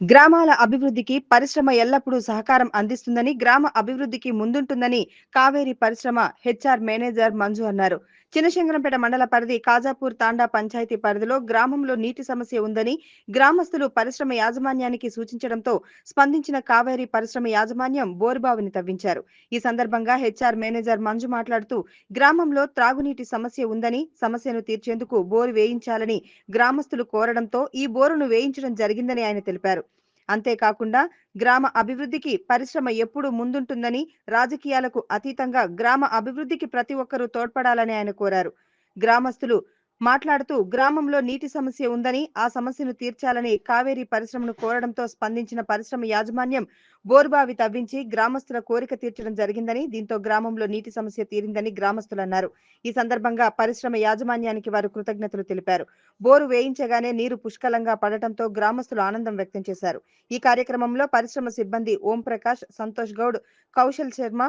గ్రామాల అభివృద్ధికి పరిశ్రమ ఎల్లప్పుడూ సహకారం అందిస్తుందని, గ్రామ అభివృద్ధికి ముందుంటుందని కావేరి పరిశ్రమ హెచ్ఆర్ మేనేజర్ మంజు అన్నారు. చినశంకరంపేట మండల పరిధి కాజాపూర్ తాండా పంచాయతీ పరిధిలో గ్రామంలో నీటి సమస్య ఉందని గ్రామస్తులు పరిశ్రమ యాజమాన్యానికి సూచించడంతో స్పందించిన కావేరి పరిశ్రమ యాజమాన్యం బోరుబావిని తవ్వించారు. ఈ సందర్భంగా హెచ్ఆర్ మేనేజర్ మంజు మాట్లాడుతూ, గ్రామంలో త్రాగునీటి సమస్య ఉందని, సమస్యను తీర్చేందుకు బోరు వేయించాలని గ్రామస్తులు కోరడంతో ఈ బోరును వేయించడం జరిగిందని ఆయన తెలిపారు. అంతేకాకుండా గ్రామ అభివృద్ధికి పరిశ్రమ ఎప్పుడూ ముందుంటుందని, రాజకీయాలకు అతీతంగా గ్రామ అభివృద్ధికి ప్రతి ఒక్కరూ తోడ్పడాలని ఆయన కోరారు. గ్రామస్తులు మాట్లాడుతూ, గ్రామంలో నీటి సమస్య ఉందని, ఆ సమస్యను తీర్చాలని కావేరీ పరిశ్రమను కోరడంతో స్పందించిన పరిశ్రమ యాజమాన్యం బోరుబావి తవ్వించి గ్రామస్తుల కోరిక తీర్చడం జరిగిందని, దీంతో గ్రామంలో నీటి సమస్య తీరిందని గ్రామస్తులు అన్నారు. ఈ సందర్భంగా పరిశ్రమ యాజమాన్యానికి వారు కృతజ్ఞతలు తెలిపారు. బోరు వేయించగానే నీరు పుష్కలంగా పడటంతో గ్రామస్తులు ఆనందం వ్యక్తం చేశారు. ఈ కార్యక్రమంలో పరిశ్రమ సిబ్బంది ఓం ప్రకాష్, సంతోష్ గౌడ్, కౌశల్ శర్మ,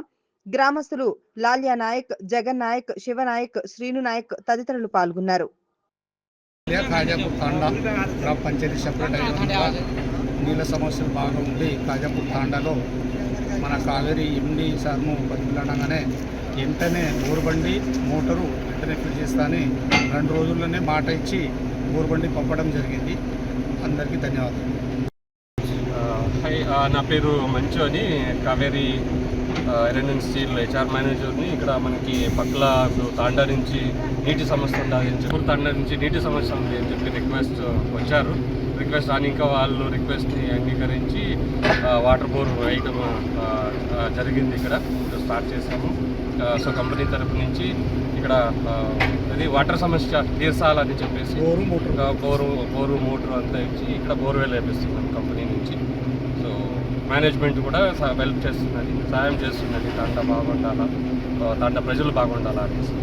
గ్రామస్తులు లాల్యా నాయక్, జగన్ నాయక్, శివనాయక్, శ్రీను నాయక్ తదితరులు పాల్గొన్నారు. కాజాపూర్ తాండా గ్రామ పంచాయతీ సెపరేట్ అయిన నీళ్ళ సమస్యలు బాగా ఉంది. కాజాపూర్ తాండాలో మన కావేరీ ఎండి సార్ను బతిలాడగానే వెంటనే బోరుబండి మోటారు వెంటనే ఫిల్ చేస్తానని 2 రోజుల్లోనే మాట ఇచ్చి బోరుబండి పంపడం జరిగింది. అందరికీ ధన్యవాదాలు. నా పేరు మంచు అని, Kaveri iron and steel HR మేనేజర్ని. ఇక్కడ మనకి పక్కల తాండా నుంచి నీటి సమస్య ఉండాలి, చిత్తూరు తాండా నుంచి నీటి సమస్య ఉంది అని చెప్పి రిక్వెస్ట్ వచ్చారు. రిక్వెస్ట్ అని ఇంకా వాళ్ళు రిక్వెస్ట్ని అంగీకరించి వాటర్ బోర్ వేయడం జరిగింది. ఇక్కడ స్టార్ట్ చేసాము. సో కంపెనీ తరపు నుంచి ఇక్కడ అది వాటర్ సమస్య తీర్చాలని చెప్పేసి బోరు మోటార్ అంతా ఇచ్చి ఇక్కడ బోర్వెల్ వేపిస్తున్నాం కంపెనీ నుంచి. సో మేనేజ్మెంట్ కూడా హెల్ప్ చేస్తున్నది, సహాయం చేస్తున్నది. తాండా బాగుండాలా, తాండా ప్రజలు బాగుండాలా అనేసి.